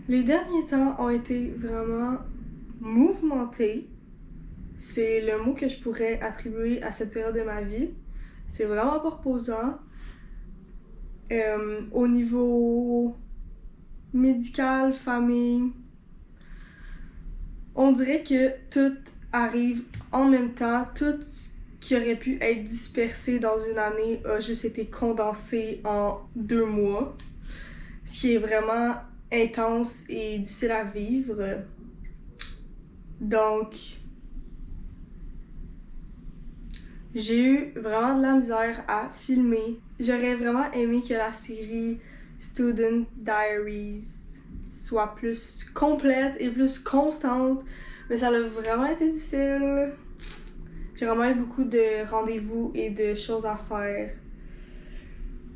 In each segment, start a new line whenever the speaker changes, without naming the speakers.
Les derniers temps ont été vraiment mouvementés. C'est le mot que je pourrais attribuer à cette période de ma vie. C'est vraiment pas reposant. Au niveau médical, famille, on dirait que tout arrive en même temps. Tout ce qui aurait pu être dispersé dans une année a juste été condensé en 2 mois. Ce qui est vraiment intense et difficile à vivre. Donc, j'ai eu vraiment de la misère à filmer. J'aurais vraiment aimé que la série Student Diaries soit plus complète et plus constante, mais ça a vraiment été difficile. J'ai vraiment eu beaucoup de rendez-vous et de choses à faire.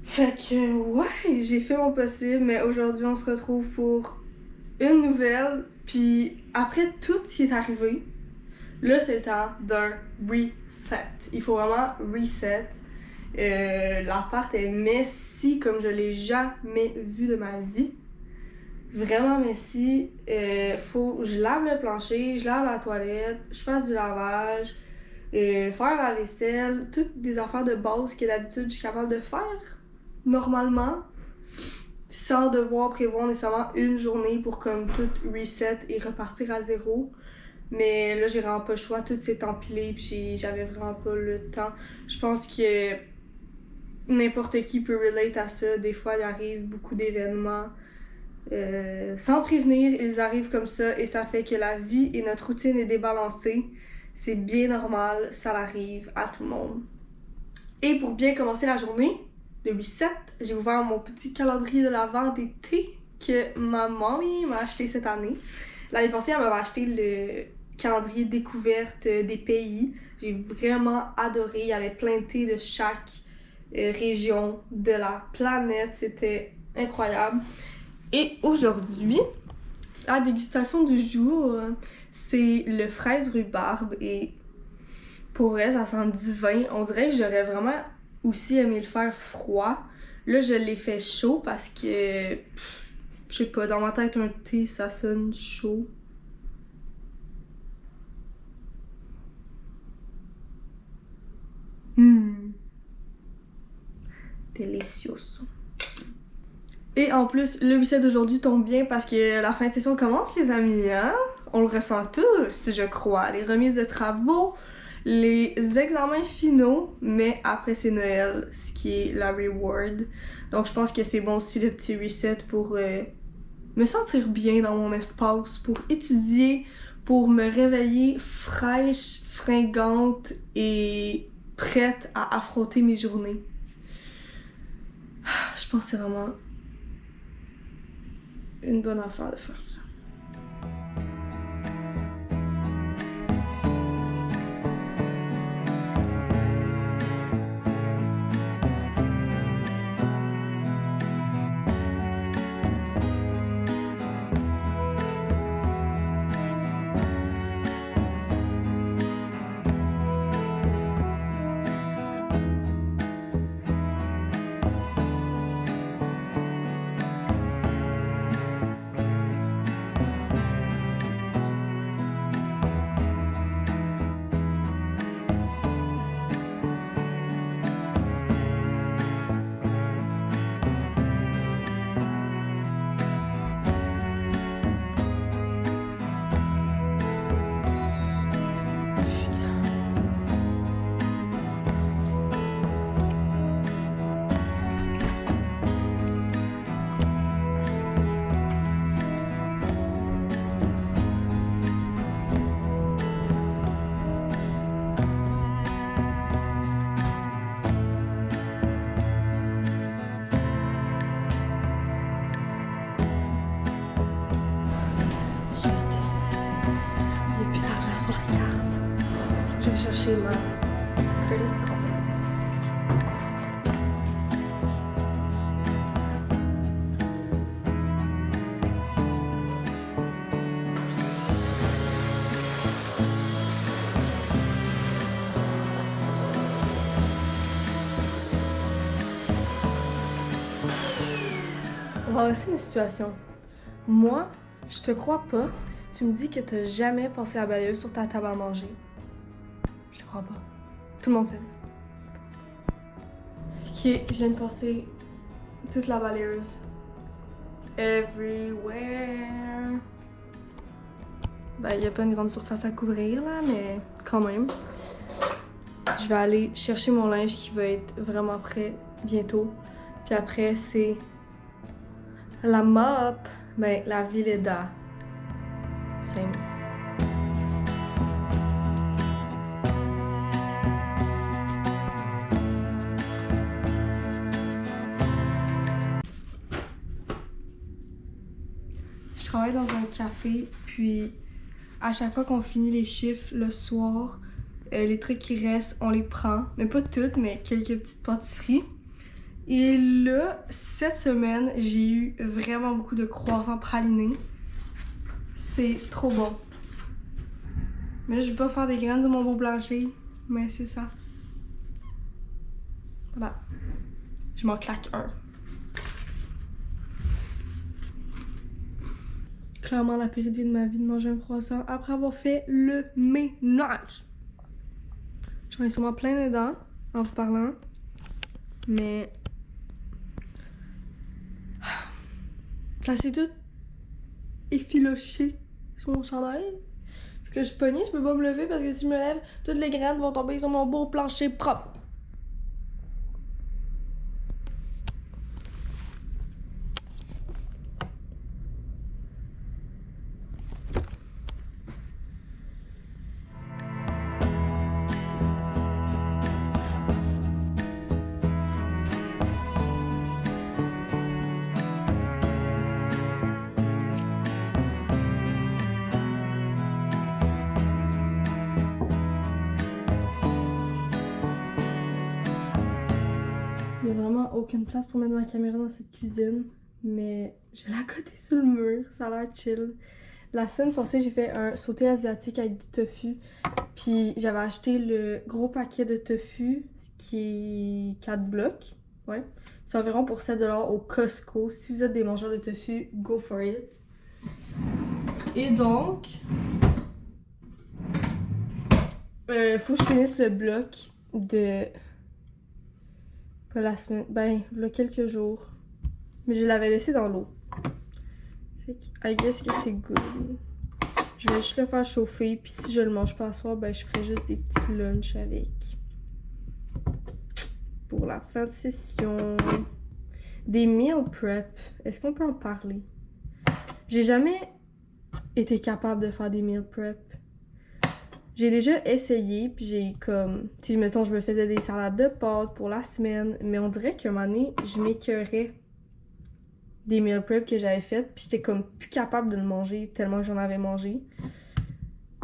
Fait que, ouais, j'ai fait mon possible, mais aujourd'hui, on se retrouve pour une nouvelle. Puis après tout ce qui est arrivé, là, c'est le temps d'un reset. Il faut vraiment reset. L'appart est messy comme je l'ai jamais vu de ma vie. Vraiment messy. Faut que je lave le plancher, je lave la toilette, je fasse du lavage, faire la vaisselle, toutes des affaires de base que d'habitude je suis capable de faire normalement, sans devoir prévoir nécessairement une journée pour comme tout reset et repartir à zéro. Mais là, j'ai vraiment pas le choix, tout s'est empilé puis j'avais vraiment pas le temps. Je pense que n'importe qui peut relate à ça. Des fois, il arrive beaucoup d'événements sans prévenir, ils arrivent comme ça et ça fait que la vie et notre routine est débalancée. C'est bien normal, ça arrive à tout le monde. Et pour bien commencer la journée de reset, j'ai ouvert mon petit calendrier de l'Avent d'été que ma mamie m'a acheté cette année. L'année passée, elle m'avait acheté le calendrier découverte des pays. J'ai vraiment adoré. Il y avait plein de thés de chaque région de la planète. C'était incroyable. Et aujourd'hui, la dégustation du jour, c'est le fraise rhubarbe. Et pour vrai, ça sent divin. On dirait que j'aurais vraiment aussi aimé le faire froid. Là, je l'ai fait chaud parce que, je sais pas, dans ma tête, un thé, ça sonne chaud. Delicioso. Et en plus, le reset d'aujourd'hui tombe bien parce que la fin de session commence, les amis, hein? On le ressent tous, je crois. Les remises de travaux, les examens finaux, mais après c'est Noël, ce qui est la reward. Donc je pense que c'est bon aussi le petit reset pour me sentir bien dans mon espace, pour étudier, pour me réveiller fraîche, fringante et prête à affronter mes journées. Je pense que c'est vraiment une bonne affaire de faire ça. Chercher ma credit card. On va aussi une situation. Moi, je te crois pas si tu me dis que t'as jamais passé la balayeuse sur ta table à manger. Je te crois pas. Tout le monde fait ça. Ok, je viens de passer toute la balayeuse. Everywhere. Ben, il n'y a pas une grande surface à couvrir là, mais quand même. Je vais aller chercher mon linge qui va être vraiment prêt bientôt. Puis après, c'est la mop. Ben, la Villeda. Same. Je travaille dans un café, puis à chaque fois qu'on finit les chiffres le soir, les trucs qui restent, on les prend. Mais pas toutes, mais quelques petites pâtisseries. Et là, cette semaine, j'ai eu vraiment beaucoup de croissants pralinés. C'est trop bon. Mais là, je vais pas faire des graines de mon beau plancher, mais c'est ça. Voilà. Je m'en claque un. Clairement la pire idée de ma vie de manger un croissant après avoir fait le ménage. J'en ai sûrement plein les dents en vous parlant, mais ça s'est tout effiloché sur mon chandail. Fait que je suis pognée, je peux pas me lever parce que si je me lève, toutes les graines vont tomber sur mon beau plancher propre. Il n'y a vraiment aucune place pour mettre ma caméra dans cette cuisine, mais je l'ai à côté sur le mur, ça a l'air chill. La semaine passée, j'ai fait un sauté asiatique avec du tofu, puis j'avais acheté le gros paquet de tofu, qui est 4 blocs, ouais. C'est environ pour 7$ au Costco. Si vous êtes des mangeurs de tofu, go for it. Et donc, faut que je finisse le bloc de... Pas la semaine, ben, il y a quelques jours. Mais je l'avais laissé dans l'eau. Fait que, I guess que c'est good. Je vais juste le faire chauffer, puis si je le mange pas à soir, ben, je ferai juste des petits lunchs avec. Pour la fin de session. Des meal prep. Est-ce qu'on peut en parler? J'ai jamais été capable de faire des meal prep. J'ai déjà essayé, puis j'ai comme... Si, mettons, je me faisais des salades de pâtes pour la semaine, mais on dirait qu'à un moment donné, je m'écœurais des meal prep que j'avais faites, puis j'étais comme plus capable de le manger tellement que j'en avais mangé.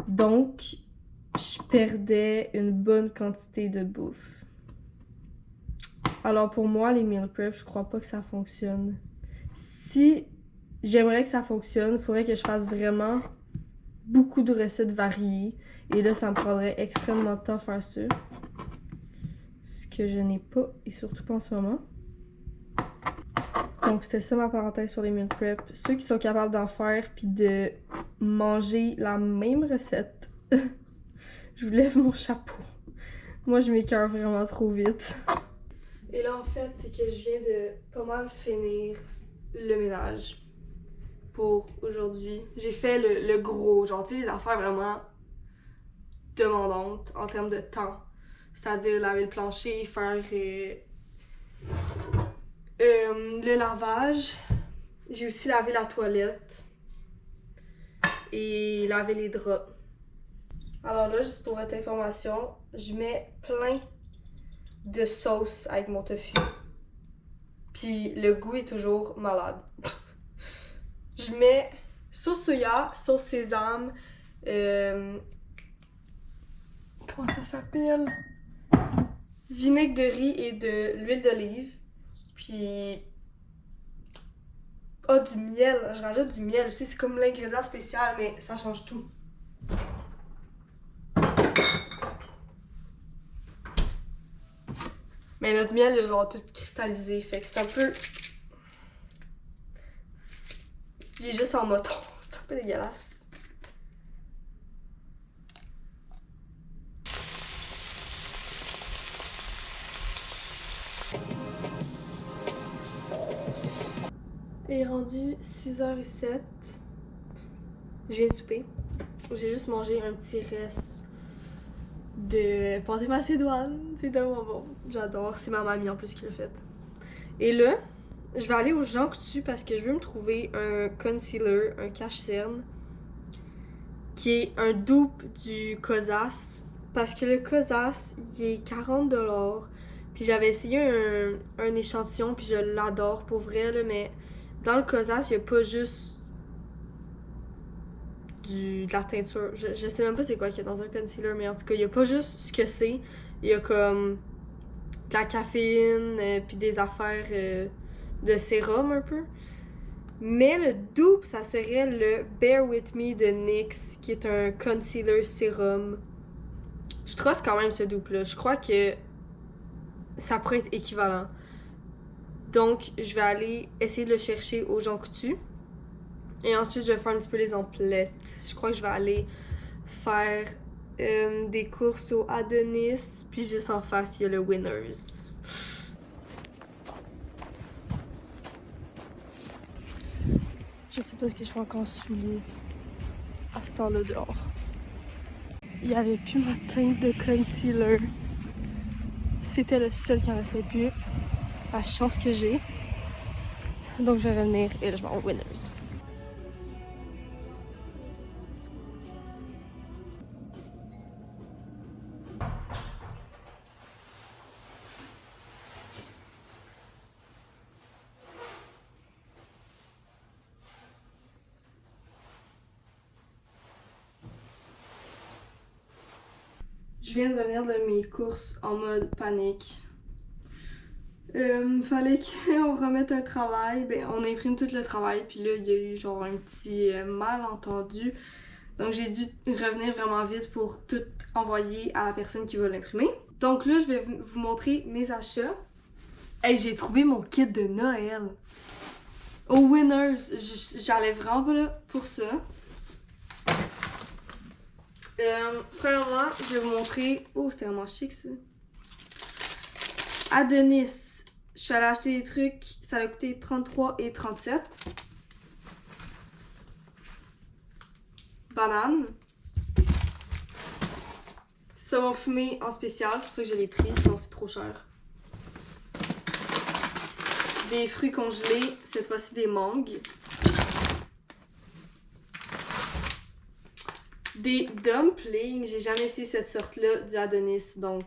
Donc, je perdais une bonne quantité de bouffe. Alors pour moi, les meal prep, je crois pas que ça fonctionne. Si j'aimerais que ça fonctionne, il faudrait que je fasse vraiment beaucoup de recettes variées. Et là, ça me prendrait extrêmement de temps à faire ça. Ce que je n'ai pas, et surtout pas en ce moment. Donc, c'était ça ma parenthèse sur les meal prep. Ceux qui sont capables d'en faire puis de manger la même recette, je vous lève mon chapeau. Moi, je m'écoeure vraiment trop vite. Et là, en fait, c'est que je viens de pas mal finir le ménage pour aujourd'hui. J'ai fait le gros, genre, tu sais, les affaires vraiment demandantes en termes de temps. C'est-à-dire laver le plancher, faire le lavage. J'ai aussi lavé la toilette et lavé les draps. Alors là, juste pour votre information, je mets plein de sauce avec mon tofu. Puis le goût est toujours malade. Je mets sauce soya, sauce sésame, comment ça s'appelle? Vinaigre de riz et de l'huile d'olive. Puis... oh, du miel. Je rajoute du miel aussi. C'est comme l'ingrédient spécial, mais ça change tout. Mais notre miel est genre tout cristallisé. Fait que c'est un peu... J'ai juste en moton. C'est un peu dégueulasse. Il est rendu 6h07. Je viens de souper. J'ai juste mangé un petit reste de pâté macédoine. C'est tellement bon. J'adore. C'est ma mamie en plus qui l'a fait. Et là, je vais aller au Jean Coutu parce que je veux me trouver un concealer, un cache-cerne, qui est un dupe du Kosas. Parce que le Kosas, il est 40$. Puis j'avais essayé un échantillon, puis je l'adore pour vrai, là, mais dans le Kosas, il n'y a pas juste de la teinture. Je sais même pas c'est quoi qu'il y a dans un concealer, mais en tout cas, il n'y a pas juste ce que c'est. Il y a comme de la caféine, puis des affaires de sérum un peu. Mais le dupe, ça serait le Bear With Me de NYX, qui est un concealer sérum. Je trust quand même ce dupe-là. Je crois que ça pourrait être équivalent. Donc, je vais aller essayer de le chercher au Jean Coutu. Et ensuite, je vais faire un petit peu les emplettes. Je crois que je vais aller faire des courses au Adonis. Puis juste en face, il y a le Winners. Je sais pas ce que je fais encore souliers à ce temps-là dehors. Il y avait plus ma teinte de concealer. C'était le seul qui en restait plus. La chance que j'ai. Donc je vais revenir et là je vais en Winners. Je viens de revenir de mes courses en mode panique. Fallait qu'on remette un travail. Ben, on imprime tout le travail, puis là, il y a eu genre un petit malentendu. Donc, j'ai dû revenir vraiment vite pour tout envoyer à la personne qui va l'imprimer. Donc là, je vais vous montrer mes achats. Hey, j'ai trouvé mon kit de Noël. Au Winners, j'allais vraiment pas là pour ça. Premièrement, je vais vous montrer... Oh, c'était vraiment chic, ça. Adonis. Je suis allée acheter des trucs. Ça a coûté 33 et 37. Banane. Saumon fumé en spécial. C'est pour ça que je l'ai pris, sinon c'est trop cher. Des fruits congelés. Cette fois-ci des mangues. Des dumplings. J'ai jamais essayé cette sorte-là du Adonis, donc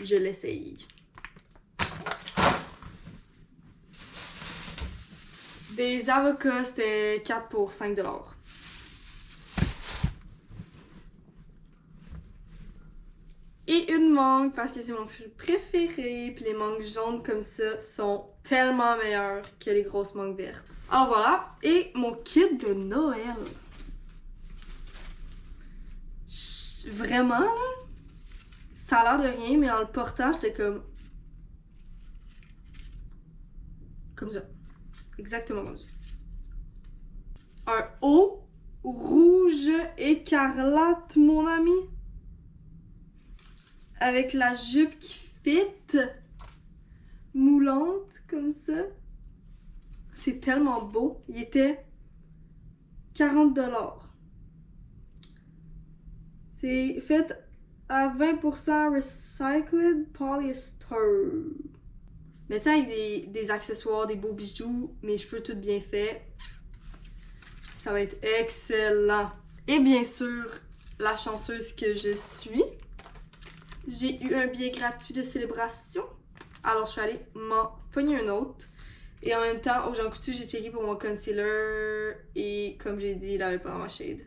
je l'essaye. Des avocats, c'était 4 pour 5$. Et une mangue, parce que c'est mon fruit préféré. Puis les mangues jaunes comme ça sont tellement meilleures que les grosses mangues vertes. Alors voilà, et mon kit de Noël. Vraiment, là, ça a l'air de rien, mais en le portant, j'étais comme ça. Exactement comme ça. Un haut rouge écarlate, mon ami. Avec la jupe qui fit. Moulante, comme ça. C'est tellement beau. Il était 40$. C'est fait à 20% recycled polyester. Mais tu sais, avec des accessoires, des beaux bijoux, mes cheveux tout bien faits, ça va être excellent. Et bien sûr, la chanceuse que je suis, j'ai eu un billet gratuit de célébration. Alors je suis allée m'en pogner un autre. Et en même temps, au Jean Coutu, j'ai checké pour mon concealer. Et comme j'ai dit, il avait pas dans ma shade.